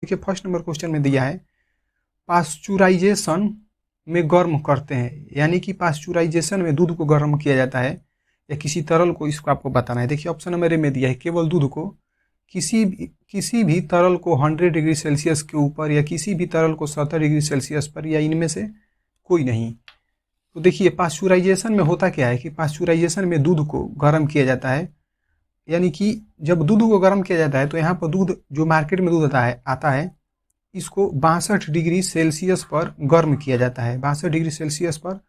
देखिए first number question में दिया है पास्चुराइजेशन में गर्म करते हैं, यानी कि पास्चुराइजेशन में दूध को गर्म किया जाता है या किसी तरल को, इसको आपको बताना है। देखिए ऑप्शन नंबर ए में दिया है केवल दूध को, किसी भी तरल को 100 डिग्री सेल्सियस के ऊपर या किसी भी तरल को 70 डिग्री सेल्सियस पर, या इनमें से कोई नहीं। तो देखिए पास्चुराइजेशन में होता क्या है कि पास्चुराइजेशन में दूध को गर्म किया जाता है, यानी कि जब दूध को गर्म किया जाता है तो यहाँ पर दूध जो मार्केट में दूध आता है इसको 62 डिग्री सेल्सियस पर गर्म किया जाता है। 62 डिग्री सेल्सियस पर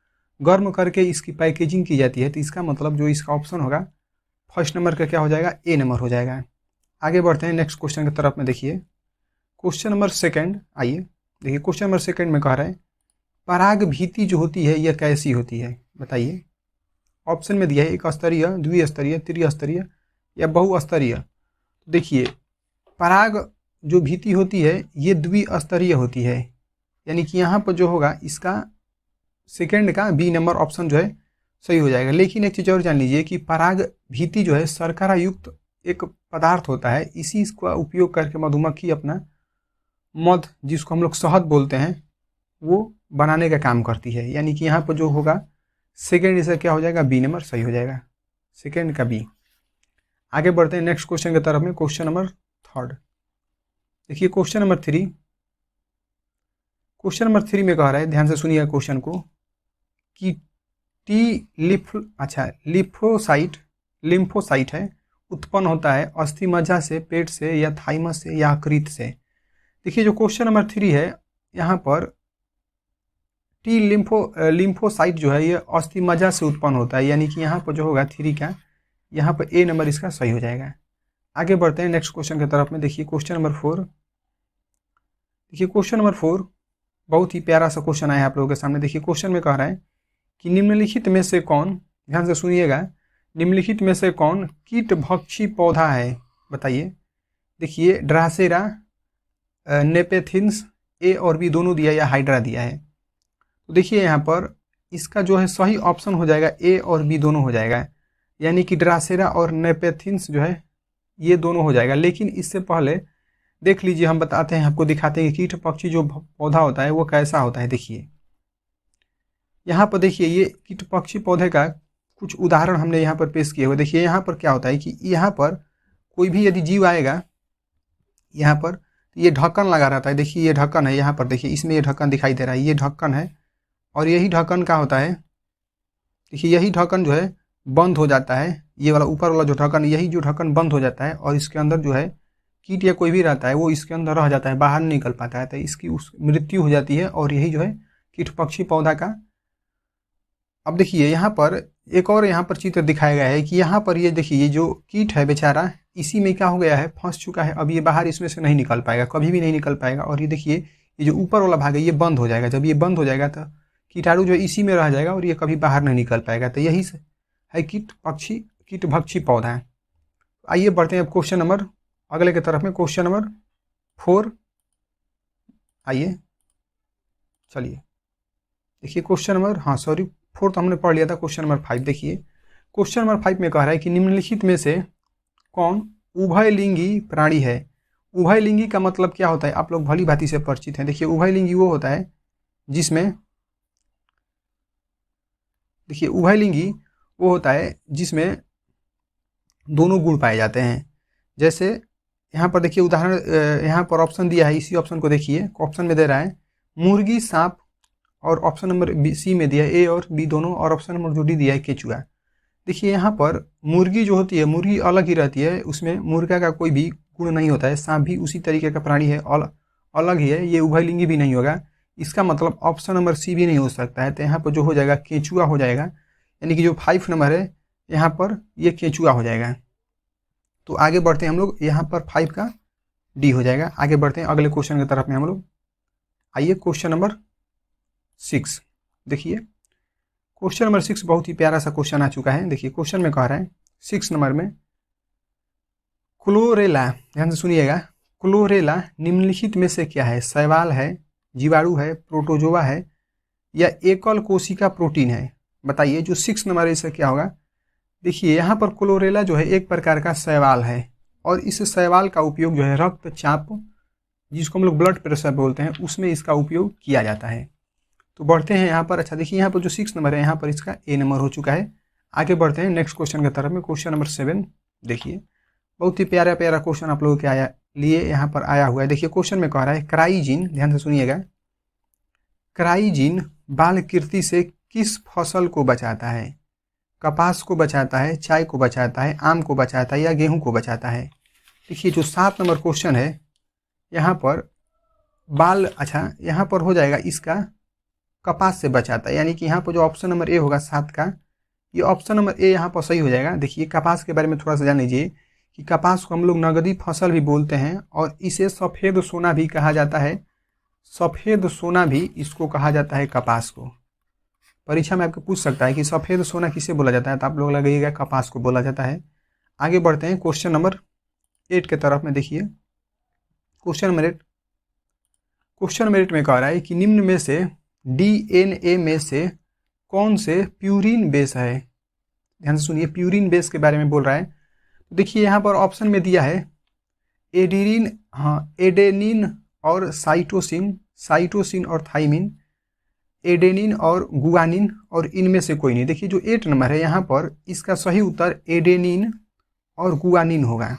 गर्म करके इसकी पैकेजिंग की जाती है। तो इसका मतलब जो इसका ऑप्शन होगा फर्स्ट नंबर का क्या हो जाएगा, ए नंबर हो जाएगा। आगे बढ़ते हैं नेक्स्ट क्वेश्चन की तरफ में। देखिए क्वेश्चन नंबर सेकंड, आइए देखिए क्वेश्चन नंबर सेकंड में कह रहा है पराग भीति जो होती है यह कैसी होती है, बताइए। ऑप्शन में दिया है एक स्तरीय, द्विस्तरीय, त्रिस्तरीय या बहुस्तरीय। तो देखिए पराग जो भीति होती है ये द्विस्तरीय होती है, यानी कि यहाँ पर जो होगा इसका सेकंड का बी नंबर ऑप्शन जो है सही हो जाएगा। लेकिन एक चीज़ और जान लीजिए कि पराग भीति जो है शर्करा युक्त एक पदार्थ होता है, इसी का उपयोग करके मधुमक्खी अपना मध, जिसको हम लोग शहद बोलते हैं, वो बनाने का काम करती है। यानी कि यहाँ पर जो होगा सेकेंड इसका क्या हो जाएगा, बी नंबर सही हो जाएगा, सेकेंड का बी। आगे बढ़ते हैं नेक्स्ट क्वेश्चन की तरफ में, क्वेश्चन नंबर थर्ड। देखिए question number three, question number three में कह रहा है, ध्यान से सुनिए क्वेश्चन को, कि लिम्फोसाइट है उत्पन्न होता है अस्थि मज्जा से, पेट से या थाइमस से या यकृत से। देखिए जो क्वेश्चन नंबर थ्री है यहाँ पर टी लिम्फोसाइट जो है ये अस्थि मज्जा से उत्पन्न होता है, यानी कि यहाँ पर जो होगा थ्री का यहाँ पर ए नंबर इसका सही हो जाएगा। आगे बढ़ते हैं नेक्स्ट क्वेश्चन की तरफ में। देखिए क्वेश्चन नंबर फोर, देखिए क्वेश्चन नंबर फोर बहुत ही प्यारा सा क्वेश्चन आया है आप लोगों के सामने। देखिए क्वेश्चन में कह रहा है कि निम्नलिखित में से कौन, ध्यान से सुनिएगा, निम्नलिखित में से कौन कीटभक्षी पौधा है, बताइए। देखिए ड्रासेरा, नेपेथिन्स, ए और बी दोनों दिया या हाइड्रा दिया है। तो देखिए यहाँ पर इसका जो है सही ऑप्शन हो जाएगा ए और बी दोनों हो जाएगा, यानी कि ड्रासेरा और नेपेथिन्स जो है ये दोनों हो जाएगा। लेकिन इससे पहले देख लीजिए, हम बताते हैं, आपको दिखाते हैं कि कीट पक्षी जो पौधा होता है वो कैसा होता है। देखिए यहाँ पर देखिए ये कीट पक्षी पौधे का कुछ उदाहरण हमने यहाँ पर पेश किए हुए। देखिए यहाँ पर क्या होता है कि यहाँ पर कोई भी यदि जीव आएगा यहाँ पर, तो ये ढक्कन लगा रहता है। देखिए ये ढक्कन है, यहाँ पर देखिए इसमें ये ढक्कन दिखाई दे रहा है, ये ढक्कन है, और यही ढक्कन क्या होता है, देखिए यही ढक्कन जो है बंद हो जाता है, ये वाला ऊपर वाला जो ढक्कन, यही जो ढक्कन बंद हो जाता है और इसके अंदर जो है कीट या कोई भी रहता है वो इसके अंदर रह जाता है, बाहर नहीं निकल पाता है, तो इसकी मृत्यु हो जाती है। और यही जो है कीट पक्षी पौधा का। अब देखिए यहाँ पर एक और यहाँ पर चित्र दिखाया गया है कि यहाँ पर ये देखिए ये जो कीट है बेचारा, इसी में क्या हो गया है, फंस चुका है। अब ये बाहर इसमें से नहीं निकल पाएगा, कभी भी नहीं निकल पाएगा। और ये देखिए ये जो ऊपर वाला भाग है ये बंद हो जाएगा। जब ये बंद हो जाएगा तो कीटाणु जो इसी में रह जाएगा और ये कभी बाहर नहीं निकल पाएगा। तो यही से है कीटभक्षी पौधा है। आइए बढ़ते हैं अब क्वेश्चन नंबर अगले की तरफ में, क्वेश्चन नंबर फोर। आइए चलिए देखिए क्वेश्चन नंबर, हाँ सॉरी फोर तो हमने पढ़ लिया था, क्वेश्चन नंबर फाइव। देखिए क्वेश्चन नंबर फाइव में कह रहा है कि निम्नलिखित में से कौन उभयलिंगी प्राणी है। उभयलिंगी का मतलब क्या होता है, आप लोग भली भांति से परिचित हैं। देखिए उभयलिंगी वो होता है जिसमें, देखिए उभयलिंगी वो होता है जिसमें दोनों गुण पाए जाते हैं। जैसे यहाँ पर देखिए उदाहरण, यहाँ पर ऑप्शन दिया है, इसी ऑप्शन को देखिए, ऑप्शन में दे रहा है मुर्गी, सांप, और ऑप्शन नंबर सी में दिया है ए और बी दोनों, और ऑप्शन नंबर जो डी दिया है केचुआ। देखिए यहाँ पर मुर्गी जो होती है, मुर्गी अलग ही रहती है, उसमें मुर्गा का कोई भी गुण नहीं होता है। सांप भी उसी तरीके का प्राणी है, अलग ही है, ये उभयलिंगी भी नहीं होगा। इसका मतलब ऑप्शन नंबर सी भी नहीं हो सकता है। तो यहाँ पर जो हो जाएगा केचुआ हो जाएगा, यानी कि जो 5 नंबर है यहाँ पर ये केचुआ हो जाएगा। तो आगे बढ़ते हैं हम लोग, यहाँ पर 5 का डी हो जाएगा। आगे बढ़ते हैं अगले क्वेश्चन की तरफ में हम लोग। आइए क्वेश्चन नंबर 6। देखिए क्वेश्चन नंबर 6 बहुत ही प्यारा सा क्वेश्चन आ चुका है। देखिए क्वेश्चन में कह रहा है 6 नंबर में, क्लोरेला, ध्यान से सुनिएगा, क्लोरेला निम्नलिखित में से क्या है, शैवाल है, जीवाणु है, प्रोटोजोआ है या एकल कोशिका प्रोटीन है, बताइए। जो 6 नंबर है इससे क्या होगा। देखिए यहाँ पर क्लोरेला जो है एक प्रकार का शैवाल है, और इस शैवाल का उपयोग जो है रक्तचाप जिसको हम लोग ब्लड प्रेशर बोलते हैं, उसमें इसका उपयोग किया जाता है। तो बढ़ते हैं यहाँ पर। अच्छा देखिए यहाँ पर जो 6 नंबर है यहाँ पर इसका ए नंबर हो चुका है। आगे बढ़ते हैं नेक्स्ट क्वेश्चन की तरफ में। क्वेश्चन नंबर 7 देखिए, बहुत ही प्यारा प्यारा क्वेश्चन आप लोगों के लिए यहाँ पर आया हुआ है। देखिए क्वेश्चन में कह रहा है क्राइजिन, ध्यान से सुनिएगा, क्राइजिन बाल कृति से किस फसल को बचाता है? कपास को बचाता है, चाय को बचाता है, आम को बचाता है या गेहूं को बचाता है? देखिए जो 7 नंबर क्वेश्चन है यहाँ पर बाल, अच्छा यहाँ पर हो जाएगा इसका कपास से बचाता है, यानी कि यहाँ पर जो ऑप्शन नंबर ए होगा 7 का, ये ऑप्शन नंबर ए यहाँ पर सही हो जाएगा। देखिए कपास के बारे में थोड़ा सा जान लीजिए कि कपास को हम लोग नगदी फसल भी बोलते हैं और इसे सफ़ेद सोना भी कहा जाता है। सफ़ेद सोना भी इसको कहा जाता है कपास को। परीक्षा में आपको पूछ सकता है कि सफ़ेद सोना किसे बोला जाता है, तो आप लोग लगाइएगा कपास को बोला जाता है। आगे बढ़ते हैं क्वेश्चन नंबर 8 के तरफ में। देखिए क्वेश्चन नंबर 8, क्वेश्चन नंबर 8 में कह रहा है कि निम्न में से DNA में से कौन से प्यूरिन बेस है? ध्यान से सुनिए, प्यूरिन बेस के बारे में बोल रहा है। तो देखिए यहाँ पर ऑप्शन में दिया है एडिनिन, हाँ एडेनिन और साइटोसिन, साइटोसिन और थाइमिन, एडेनिन और गुआनिन और इनमें से कोई नहीं। देखिए जो 8 नंबर है यहाँ पर इसका सही उत्तर एडेनिन और गुआनिन होगा,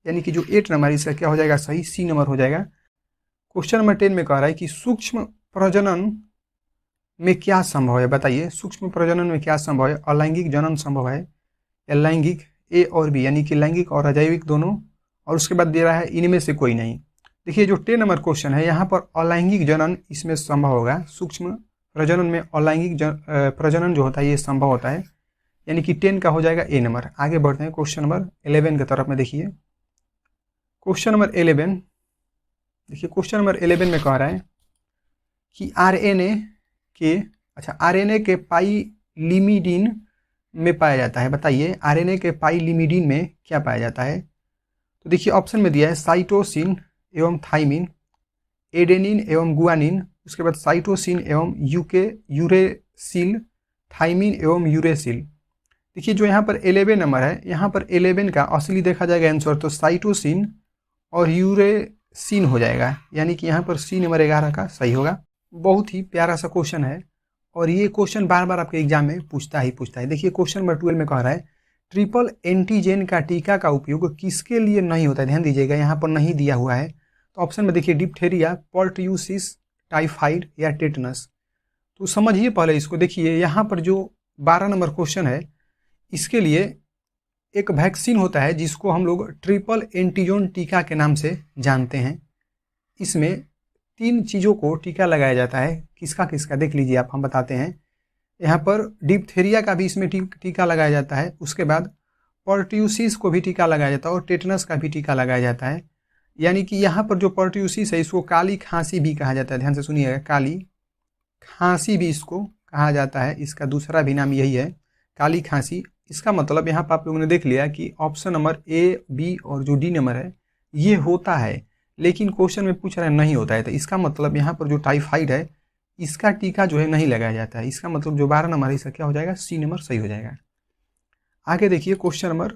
यानी कि जो 8 नंबर इसका क्या हो जाएगा, सही सी नंबर हो जाएगा। क्वेश्चन नंबर 10 में कह रहा है कि सूक्ष्म प्रजनन में क्या संभव है? बताइए सूक्ष्म प्रजनन में क्या संभव है? अलैंगिक जनन संभव है या लैंगिक, ए और बी, यानी कि लैंगिक और अजैविक दोनों, और उसके बाद दे रहा है इनमें से कोई नहीं। देखिए जो 10 नंबर क्वेश्चन है यहाँ पर अलैंगिक जनन इसमें संभव होगा। सूक्ष्म प्रजनन में अलैंगिक प्रजनन जो होता है ये संभव होता है, यानी कि 10 का हो जाएगा ए नंबर। आगे बढ़ते हैं क्वेश्चन नंबर 11 की तरफ में। देखिए क्वेश्चन नंबर 11, देखिए क्वेश्चन नंबर 11 में कह रहा है कि आरएनए के पाइलिमिडीन में पाया जाता है। बताइए आरएनए के पाइलिमिडीन में क्या पाया जाता है? तो देखिए ऑप्शन में दिया है साइटोसिन एवं थाइमिन, एडेनिन एवं गुआनिन, उसके बाद साइटोसिन एवं यूरेसिल, थाइमिन एवं यूरेसिल। देखिए जो यहाँ पर 11 नंबर है, यहाँ पर 11 का असली देखा जाएगा आंसर तो साइटोसिन और यूरेसिन हो जाएगा, यानी कि यहाँ पर सी नंबर 11 का सही होगा। बहुत ही प्यारा सा क्वेश्चन है और ये क्वेश्चन बार बार आपके एग्जाम में पूछता है। देखिए क्वेश्चन नंबर 12 में कह रहा है ट्रिपल एंटीजन का टीका का उपयोग किसके लिए नहीं होता है? ध्यान दीजिएगा यहाँ पर नहीं दिया हुआ है। तो ऑप्शन में देखिए डिप्थेरिया, पर्ट्यूसिस, टाइफाइड या टेटनस। तो समझिए पहले इसको। देखिए यहाँ पर जो 12 नंबर क्वेश्चन है इसके लिए एक वैक्सीन होता है जिसको हम लोग ट्रिपल एंटीजन टीका के नाम से जानते हैं। इसमें 3 चीज़ों को टीका लगाया जाता है। किसका किसका देख लीजिए आप, हम बताते हैं। यहाँ पर डिप्थेरिया का भी इसमें टीका लगाया जाता है, उसके बाद पर्ट्यूसिस को भी टीका लगाया जाता है और टेटनस का भी टीका लगाया जाता है। यानी कि यहाँ पर जो पर्ट्यूसिस है इसको काली खांसी भी कहा जाता है। ध्यान से सुनिएगा, काली खांसी भी इसको कहा जाता है। इसका दूसरा भी नाम यही है, काली खांसी। इसका मतलब यहाँ पर आप लोगों ने देख लिया कि ऑप्शन नंबर ए, बी और जो डी नंबर है ये होता है, लेकिन क्वेश्चन में पूछ रहा है नहीं होता है। तो इसका मतलब यहाँ पर जो टाइफाइड है इसका टीका जो है नहीं लगाया जाता है। इसका मतलब जो 12 नंबर है इसका क्या हो जाएगा, सी नंबर सही हो जाएगा। आगे देखिए क्वेश्चन नंबर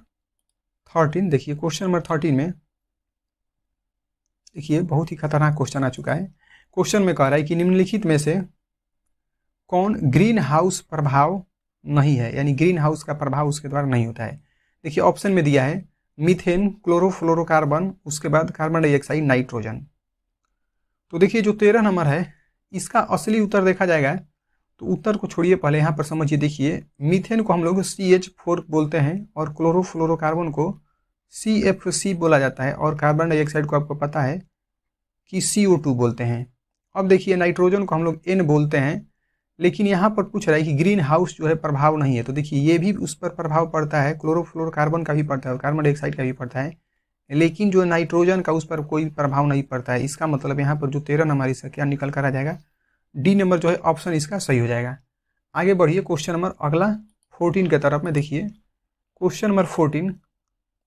13। देखिए क्वेश्चन नंबर 13 में देखिए बहुत ही खतरनाक क्वेश्चन आ चुका है। क्वेश्चन में कह रहा है कि निम्नलिखित में से कौन ग्रीन हाउस प्रभाव नहीं है, यानी ग्रीन हाउस का प्रभाव उसके द्वारा नहीं होता है। देखिए ऑप्शन में दिया है मीथेन, क्लोरोफ्लोरोकार्बन, उसके बाद कार्बन डाइऑक्साइड, नाइट्रोजन। तो देखिए जो 13 नंबर है इसका असली उत्तर देखा जाएगा तो उत्तर को छोड़िए, पहले यहाँ पर समझिए। देखिए मीथेन को हम लोग CH4 बोलते हैं और क्लोरोफ्लोरोकार्बन को CFC बोला जाता है और कार्बन डाइऑक्साइड को आपको पता है कि CO2 बोलते हैं। अब देखिए नाइट्रोजन को हम लोग N बोलते हैं, लेकिन यहाँ पर पूछ रहा है कि ग्रीन हाउस जो है प्रभाव नहीं है। तो देखिए ये भी उस पर प्रभाव पड़ता है, क्लोरोफ्लोरोकार्बन का भी पड़ता है और कार्बन डाइऑक्साइड का भी पड़ता है, लेकिन जो नाइट्रोजन का उस पर कोई प्रभाव नहीं पड़ता है। इसका मतलब यहाँ पर जो 13 नंबर इसका क्या निकल कर आ जाएगा, डी नंबर जो है ऑप्शन इसका सही हो जाएगा। आगे बढ़िए क्वेश्चन नंबर अगला 14 के तरफ में। देखिए क्वेश्चन नंबर 14,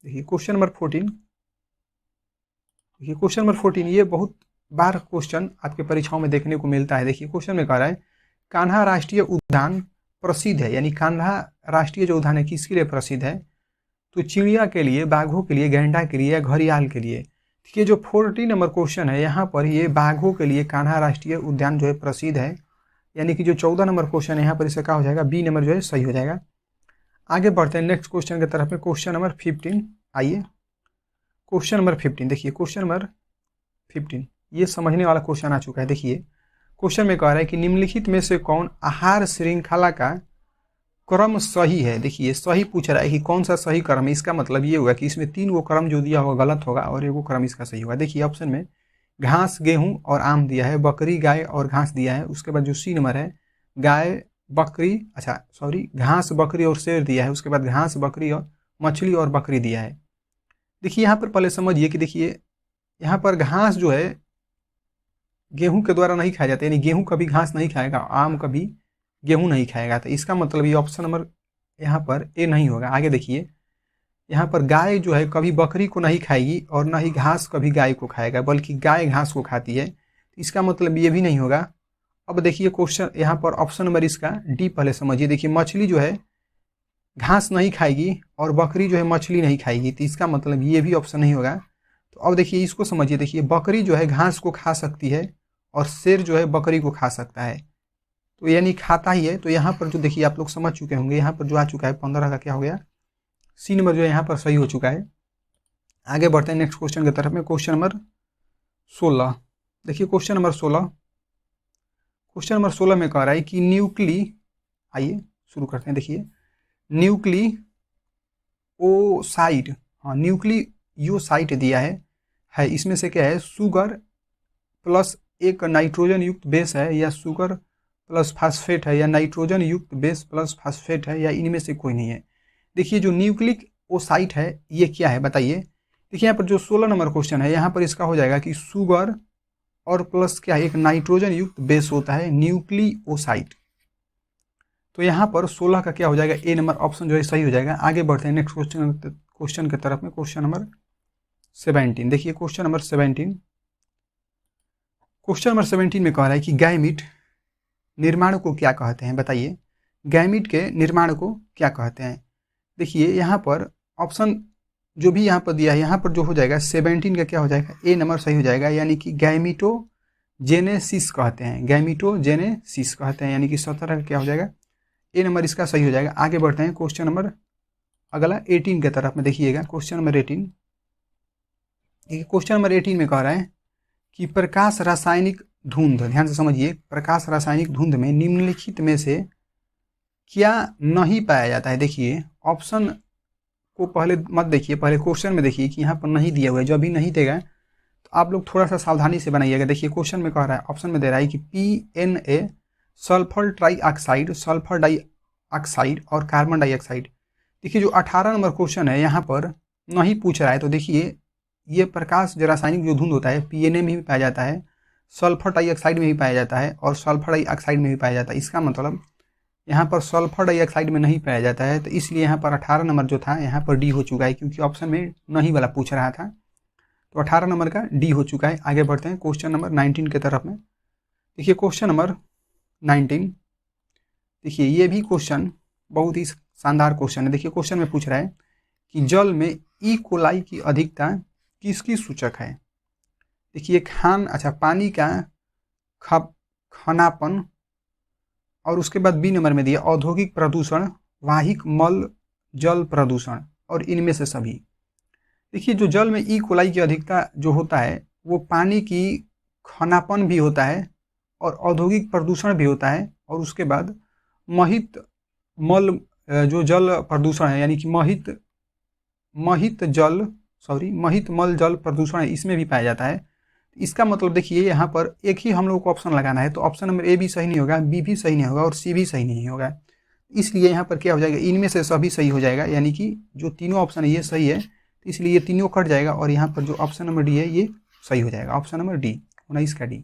देखिए क्वेश्चन नंबर 14, देखिए क्वेश्चन नंबर 14 ये बहुत बार क्वेश्चन आपके परीक्षाओं में देखने को मिलता है। देखिए क्वेश्चन में कह रहा है कान्हा राष्ट्रीय उद्यान प्रसिद्ध है, यानी कान्हा राष्ट्रीय जो उद्यान है किसके लिए प्रसिद्ध है? तो चिड़िया के लिए, बाघों के लिए, गैंडा के लिए या घड़ियाल के लिए? ठीक है, जो 40 नंबर क्वेश्चन है यहाँ पर ये बाघों के लिए कान्हा राष्ट्रीय उद्यान जो है प्रसिद्ध है, यानी कि जो 14 नंबर क्वेश्चन है यहाँ पर इसका क्या हो जाएगा, बी नंबर जो है सही हो जाएगा। आगे बढ़ते हैं नेक्स्ट क्वेश्चन की तरफ में, क्वेश्चन नंबर 15। आइए क्वेश्चन नंबर 15 देखिए, क्वेश्चन नंबर 15 ये समझने वाला क्वेश्चन आ चुका है। देखिए क्वेश्चन में कह रहा है कि निम्नलिखित में से कौन आहार श्रृंखला का क्रम सही है। देखिए सही पूछ रहा है कि कौन सा सही क्रम है, इसका मतलब ये होगा कि इसमें 3 गो क्रम जो दिया होगा गलत होगा और 1 गो क्रम इसका सही होगा। देखिए ऑप्शन में घास गेहूं और आम दिया है, बकरी गाय और घास दिया है, उसके बाद जो सी नंबर है गाय बकरी, अच्छा सॉरी घास बकरी और शेर दिया है, उसके बाद घास बकरी और मछली और बकरी दिया है। देखिए यहाँ पर पहले समझिए कि देखिए यहाँ पर घास जो है गेहूं के द्वारा नहीं खाया जाता, यानी गेहूं कभी घास नहीं खाएगा, आम कभी गेहूं नहीं खाएगा, तो इसका मतलब ये ऑप्शन नंबर यहाँ पर ए नहीं होगा। आगे देखिए यहाँ पर गाय जो है कभी बकरी को नहीं खाएगी और ना ही घास कभी गाय को खाएगा, बल्कि गाय घास को खाती है, तो इसका मतलब ये भी नहीं होगा। अब देखिए क्वेश्चन यहाँ पर ऑप्शन नंबर इसका डी पहले समझिए। देखिए मछली जो है घास नहीं खाएगी और बकरी जो है मछली नहीं खाएगी, तो इसका मतलब ये भी ऑप्शन नहीं होगा। तो अब देखिए इसको समझिए, देखिए बकरी जो है घास को खा सकती है और शेर जो है बकरी को खा सकता है, तो यानी खाता ही है। तो यहाँ पर जो देखिए आप लोग समझ चुके होंगे, यहाँ पर जो आ चुका है 15 का क्या हो गया, सी नंबर जो है यहाँ पर सही हो चुका है। आगे बढ़ते हैं नेक्स्ट क्वेश्चन की तरफ में, क्वेश्चन नंबर 16। देखिए क्वेश्चन नंबर 16, क्वेश्चन नंबर 16 में कह रहा है कि आइए शुरू करते हैं। देखिए न्यूक्लियोसाइड, हाँ न्यूक्लियोसाइड दिया है इसमें से क्या है, शुगर प्लस एक नाइट्रोजन युक्त बेस है, या शुगर प्लस फास्फेट है, या नाइट्रोजन युक्त बेस प्लस फास्फेट है, या इनमें से कोई नहीं है। देखिए जो न्यूक्लिक ओसाइट है ये क्या है बताइए। देखिए यहाँ पर जो 16 नंबर क्वेश्चन है यहाँ पर इसका हो जाएगा कि शुगर और प्लस क्या है, एक नाइट्रोजन युक्त बेस होता है न्यूक्लियोसाइड। तो यहाँ पर 16 का क्या हो जाएगा, ए नंबर ऑप्शन जो है सही हो जाएगा। आगे बढ़ते हैं नेक्स्ट क्वेश्चन की तरफ में, क्वेश्चन नंबर 17। देखिए क्वेश्चन नंबर 17, क्वेश्चन नंबर 17 में कह रहा है कि गैमीट निर्माण को क्या कहते हैं बताइए, गैमीट के निर्माण को क्या कहते हैं। देखिए यहाँ पर ऑप्शन जो भी यहाँ पर दिया है, यहाँ पर जो हो जाएगा 17 का क्या हो जाएगा, ए नंबर सही हो जाएगा, यानी कि गैमीटोजेनेसिस कहते हैं, गैमीटोजेनेसिस कहते हैं, यानी कि 17 का क्या हो जाएगा, ए नंबर इसका सही हो जाएगा। आगे बढ़ते हैं क्वेश्चन नंबर अगला 18 की तरफ में, देखिएगा क्वेश्चन नंबर 18। क्वेश्चन नंबर 18 में कह रहा है कि प्रकाश रासायनिक धुंध, ध्यान से समझिए, प्रकाश रासायनिक धुंध में निम्नलिखित में से क्या नहीं पाया जाता है। देखिए ऑप्शन को पहले मत देखिए, पहले क्वेश्चन में देखिए कि यहाँ पर नहीं दिया हुआ है, जो अभी नहीं देगा तो आप लोग थोड़ा सा सावधानी से बनाइएगा। देखिए क्वेश्चन में कह रहा है, ऑप्शन में दे रहा है कि PNA sulphur trioxide, sulphur dioxide और कार्बन डाइऑक्साइड। देखिए जो 18 नंबर क्वेश्चन है यहाँ पर नहीं पूछ रहा है, तो देखिए ये प्रकाश जो रासायनिक जो धुंध होता है PNA में भी पाया जाता है, सल्फर डाइऑक्साइड में भी पाया जाता है और सल्फर डाइऑक्साइड में भी पाया जाता है। इसका मतलब यहाँ पर सल्फर डाइऑक्साइड में नहीं पाया जाता है, तो इसलिए यहाँ पर 18 नंबर जो था यहाँ पर डी हो चुका है, क्योंकि ऑप्शन में नहीं वाला पूछ रहा था, तो 18 नंबर का डी हो चुका है। आगे बढ़ते हैं क्वेश्चन नंबर 19 की तरफ में। देखिए क्वेश्चन नंबर 19, देखिए ये भी क्वेश्चन बहुत ही शानदार क्वेश्चन है। देखिए क्वेश्चन में पूछ रहा है कि जल में ई कोलाई की अधिकता किसकी सूचक है। देखिए पानी का खानापन, और उसके बाद बी नंबर में दिया औद्योगिक प्रदूषण, वाहिक मल जल प्रदूषण, और इनमें से सभी। देखिए जो जल में ई कोलाई की अधिकता जो होता है वो पानी की खानापन भी होता है और औद्योगिक प्रदूषण भी होता है, और उसके बाद महित मल जो जल प्रदूषण है, यानी कि महित मल जल प्रदूषण है, इसमें भी पाया जाता है। इसका मतलब देखिए यहाँ पर एक ही हम लोग को ऑप्शन लगाना है, तो ऑप्शन नंबर ए भी सही नहीं होगा, बी भी सही नहीं होगा और सी भी सही नहीं होगा। इसलिए यहाँ पर क्या हो जाएगा, इनमें से सभी सही हो जाएगा, यानी कि जो तीनों ऑप्शन है ये सही है, तो इसलिए ये तीनों कट जाएगा और यहाँ पर जो ऑप्शन नंबर डी है ये सही हो जाएगा, ऑप्शन नंबर डी 19 का डी।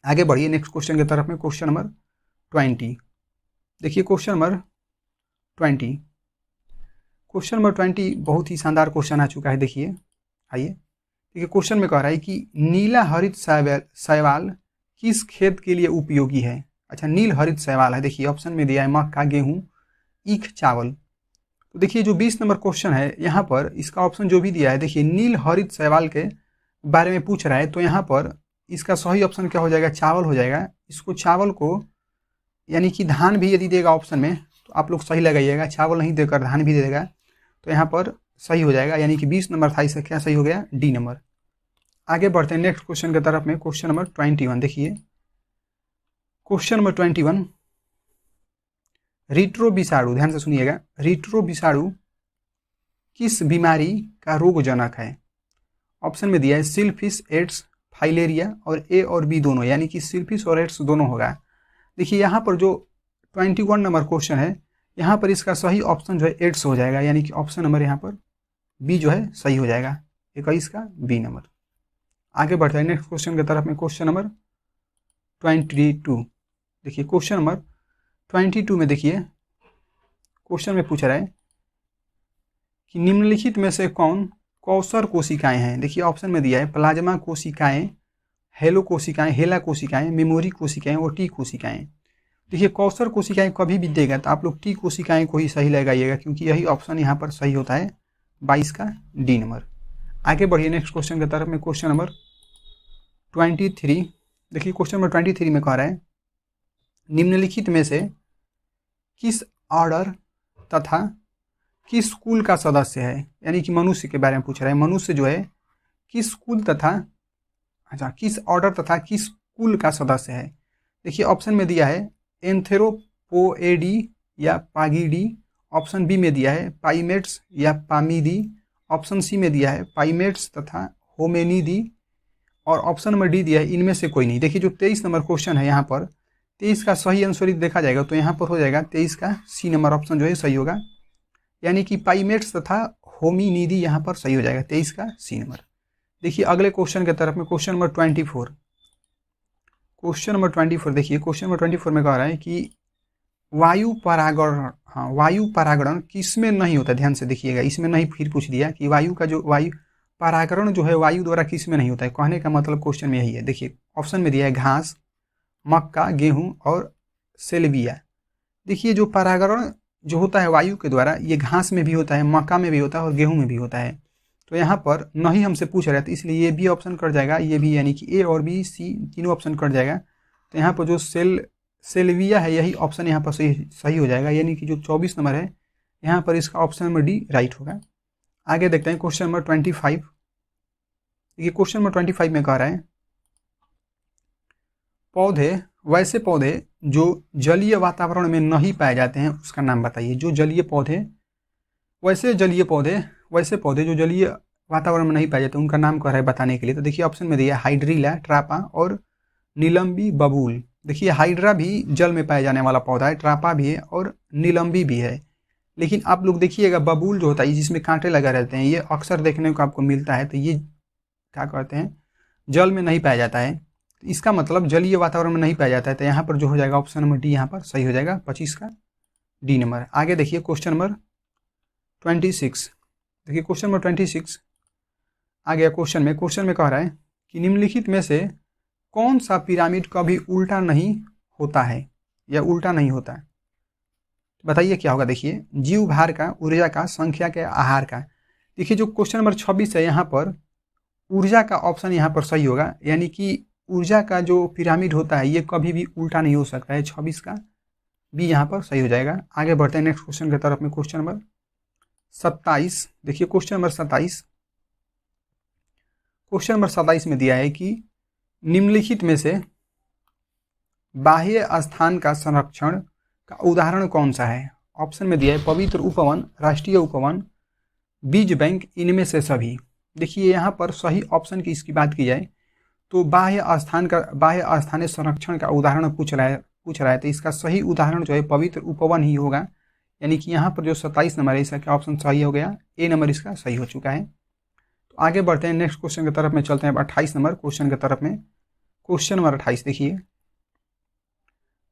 आगे बढ़िए नेक्स्ट क्वेश्चन की तरफ में, क्वेश्चन नंबर 20। देखिए क्वेश्चन नंबर 20, क्वेश्चन नंबर 20 बहुत ही शानदार क्वेश्चन आ चुका है। देखिए आइए, देखिए क्वेश्चन में कह रहा है कि नीला हरित शैवाल किस खेत के लिए उपयोगी है। अच्छा नील हरित शैवाल है, देखिए ऑप्शन में दिया है मक्का, गेहूं, ईख, चावल। तो देखिए जो 20 नंबर क्वेश्चन है यहाँ पर इसका ऑप्शन जो भी दिया है, देखिए नील हरित शैवाल के बारे में पूछ रहा है, तो यहाँ पर इसका सही ऑप्शन क्या हो जाएगा, चावल हो जाएगा। इसको चावल को यानी कि धान भी यदि देगा ऑप्शन में तो आप लोग सही लगाइएगा, चावल नहीं देकर धान भी दे देगा तो यहाँ पर सही हो जाएगा, यानी कि 20 नंबर था, इसका क्या सही हो गया, डी नंबर। आगे बढ़ते हैं नेक्स्ट क्वेश्चन की तरफ में। क्वेश्चन नंबर 21 देखिए, क्वेश्चन नंबर 21, रिट्रो विषाणु, ध्यान से सुनिएगा, रिट्रो विषाणु किस बीमारी का रोगजनक है। ऑप्शन में दिया है सिलफिश, एड्स, फाइलेरिया और ए और बी दोनों, यानी कि सिलफिश और एड्स दोनों होगा। देखिए यहाँ पर जो 21 नंबर क्वेश्चन है, यहाँ पर इसका सही ऑप्शन जो है एड्स हो जाएगा, यानी कि ऑप्शन नंबर यहाँ पर बी जो है सही हो जाएगा, 21 का बी नंबर। आगे बढ़ते हैं नेक्स्ट क्वेश्चन की तरफ में। क्वेश्चन नंबर 22 देखिए, क्वेश्चन नंबर 22 में देखिए क्वेश्चन में पूछ रहा है कि निम्नलिखित में से कौन कौशर कोशिकाएं हैं। देखिए ऑप्शन में दिया है प्लाज्मा कोशिकाएं, हेलो कोशिकाएं, हेला कोशिकाएं, मेमोरी कोशिकाएं और टी कोशिकाएं। देखिए कौशर कोशिकाएं कभी भी देगा तो आप लोग टी कोशिकाएं को ही सही लगाइएगा, क्योंकि यही ऑप्शन यहाँ पर सही होता है, 22 का डी नंबर। आगे बढ़िए नेक्स्ट क्वेश्चन की तरफ में। क्वेश्चन नंबर 23 देखिए, क्वेश्चन नंबर 23 में कह रहा है निम्नलिखित में से किस ऑर्डर तथा किस कुल का सदस्य है, यानी कि मनुष्य के बारे में पूछ रहा है। मनुष्य जो है किस कुल तथा किस ऑर्डर तथा किस कुल का सदस्य है। देखिए ऑप्शन में दिया है एंथेरोपोएडी या पागिडी, ऑप्शन बी में दिया है पाइमेट्स या पामिडी, ऑप्शन सी में दिया है पाइमेट्स तथा होमेनिडी और ऑप्शन नंबर डी दिया है इनमें से कोई नहीं। देखिए जो 23 नंबर क्वेश्चन है यहाँ पर 23 का सही आंसर देखा जाएगा तो यहाँ पर हो जाएगा 23 का सी नंबर ऑप्शन जो है सही होगा, यानी कि पाइमेट्स तथा होमिनिडी यहाँ पर सही हो जाएगा, 23 का सी नंबर। देखिए अगले क्वेश्चन की तरफ में। क्वेश्चन नंबर 24 देखिए, क्वेश्चन नंबर 24 में कह रहा है कि वायु परागण, वायु परागण किसमें नहीं होता। ध्यान से देखिएगा, इसमें नहीं, फिर पूछ दिया कि वायु का जो वायु परागण जो है वायु द्वारा किसमें नहीं होता है। कहने का मतलब क्वेश्चन में यही है। देखिए ऑप्शन में दिया है घास, मक्का, गेहूं और सेल्विया। देखिए जो परागण जो होता है वायु के द्वारा ये घास में भी होता है, मक्का में भी होता है और गेहूं में भी होता है। तो यहाँ पर नहीं हमसे पूछ रहा था, इसलिए ये भी ऑप्शन कट जाएगा, ये भी, यानी कि ए और बी सी तीनों ऑप्शन कट जाएगा। तो यहाँ पर जो सेल्विया है यही ऑप्शन यहाँ पर सही हो जाएगा, यानी कि जो 24 नंबर है यहाँ पर इसका ऑप्शन नंबर डी राइट होगा। आगे देखते हैं क्वेश्चन नंबर 25। ये क्वेश्चन नंबर 25 में कह रहा है वैसे पौधे जो जलीय वातावरण में नहीं पाए जाते हैं उसका नाम बताइए। जो जलीय पौधे वैसे पौधे जो जलीय वातावरण में नहीं पाए जाते उनका नाम कह रहा है बताने के लिए। तो देखिए ऑप्शन में दिया हाइड्रिला, ट्रापा और नीलम्बी बबूल। देखिए हाइड्रा भी जल में पाया जाने वाला पौधा है, ट्रापा भी है और नीलम्बी भी है। लेकिन आप लोग देखिएगा बबूल जो होता है जिसमें कांटे लगा रहते हैं, ये अक्सर देखने को आपको मिलता है, तो ये क्या कहते हैं, जल में नहीं पाया जाता है। तो इसका मतलब जलीय वातावरण में नहीं पाया जाता है, तो यहाँ पर जो हो जाएगा ऑप्शन नंबर डी यहाँ पर सही हो जाएगा, 25 का डी नंबर। आगे देखिए क्वेश्चन नंबर 26। देखिए क्वेश्चन नंबर 26 आ गया। क्वेश्चन में कह रहा है कि निम्नलिखित में से कौन सा पिरामिड कभी उल्टा नहीं होता है या उल्टा नहीं होता है, बताइए क्या होगा। देखिए जीव भार का, ऊर्जा का, संख्या के, आहार का। देखिए जो क्वेश्चन नंबर 26 है यहाँ पर ऊर्जा का ऑप्शन यहाँ पर सही होगा, यानी कि ऊर्जा का जो पिरामिड होता है ये कभी भी उल्टा नहीं हो सकता है, 26 का बी यहाँ पर सही हो जाएगा। आगे बढ़ते हैं नेक्स्ट क्वेश्चन की तरफ में। क्वेश्चन नंबर 27 देखिए, क्वेश्चन नंबर 27 में दिया है कि निम्नलिखित में से बाह्य स्थान का संरक्षण का उदाहरण कौन सा है। ऑप्शन में दिया है पवित्र उपवन, राष्ट्रीय उपवन, बीज बैंक, इनमें से सभी। देखिए यहाँ पर सही ऑप्शन की इसकी बात की जाए तो बाह्य स्थानीय संरक्षण का उदाहरण पूछ रहा है, तो इसका सही उदाहरण जो है पवित्र उपवन ही होगा, यानी कि यहाँ पर जो 27 नंबर है इसका क्या ऑप्शन सही हो गया, ए नंबर इसका सही हो चुका है। तो आगे बढ़ते हैं नेक्स्ट क्वेश्चन की तरफ में, चलते हैं 28 नंबर क्वेश्चन की तरफ में। क्वेश्चन नंबर 28 देखिए,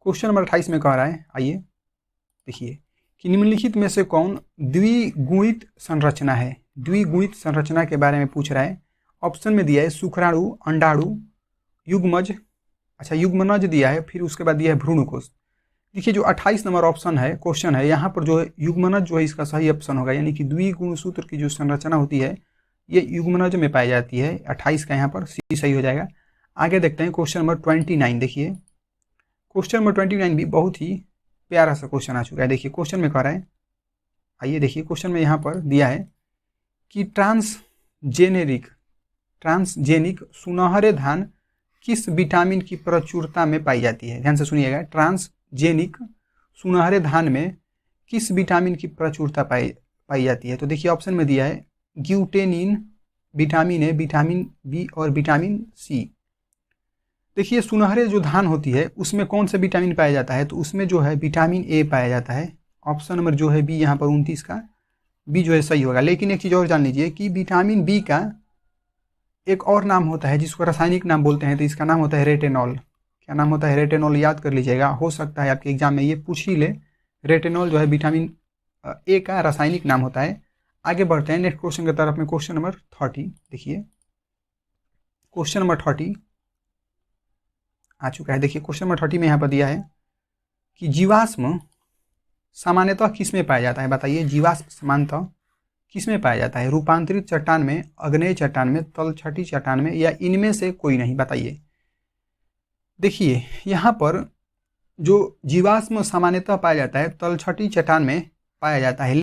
क्वेश्चन नंबर 28 में कह रहा है, आइए देखिए कि निम्नलिखित में से कौन द्विगुणित संरचना है। द्विगुणित संरचना के बारे में पूछ रहा है। ऑप्शन में दिया है शुक्राणु, अंडाणु, युग्मज, युग्मनज दिया है, फिर उसके बाद दिया है भ्रूणकोश। देखिए जो 28 नंबर ऑप्शन है, क्वेश्चन है, यहाँ पर जो है युग्मनज जो है इसका सही ऑप्शन होगा, यानी कि द्विगुणसूत्र की जो संरचना होती है ये युग्मनज में पाई जाती है। 28 का यहाँ पर सी सही हो जाएगा। आगे देखते हैं क्वेश्चन नंबर 29। देखिए क्वेश्चन नंबर 29 भी बहुत ही प्यारा सा क्वेश्चन आ चुका है। देखिए क्वेश्चन में कह रहा है, आइए देखिए क्वेश्चन में यहाँ पर दिया है कि ट्रांसजेनिक सुनहरे धान किस विटामिन की प्रचुरता में पाई जाती है। ध्यान से सुनिएगा, ट्रांसजेनिक सुनहरे धान में किस विटामिन की प्रचुरता पाई जाती है। तो देखिए ऑप्शन में दिया है glutenin, vitamin A, vitamin B और विटामिन सी। देखिए सुनहरे जो धान होती है उसमें कौन सा विटामिन पाया जाता है, तो उसमें जो है विटामिन ए पाया जाता है। ऑप्शन नंबर जो है बी, यहाँ पर 29 का बी जो है सही होगा। लेकिन एक चीज़ और जान लीजिए कि विटामिन बी का एक और नाम होता है जिसको रासायनिक नाम बोलते हैं, तो इसका नाम होता है रेटेनॉल। क्या नाम होता है? रेटेनॉल। याद कर लीजिएगा, हो सकता है आपके एग्जाम में ये पूछ ही ले। रेटेनॉल जो है विटामिन ए का रासायनिक नाम होता है। आगे बढ़ते हैं नेक्स्ट क्वेश्चन की तरफ में। क्वेश्चन नंबर 30 देखिए, क्वेश्चन नंबर 30 आ चुका है। देखिए क्वेश्चन नंबर 30 में यहाँ पर दिया है कि जीवाश्म सामान्यतः किस में पाया जाता है। बताइए जीवाश्म सामान्यतः किस में पाया जाता है? रूपांतरित चट्टान में, अग्नेय चट्टान में, तलछटी चट्टान में, या इनमें से कोई नहीं। बताइए। देखिए यहाँ पर जो जीवाश्म सामान्यतः पाया जाता है तलछटी चट्टान में पाया जाता है,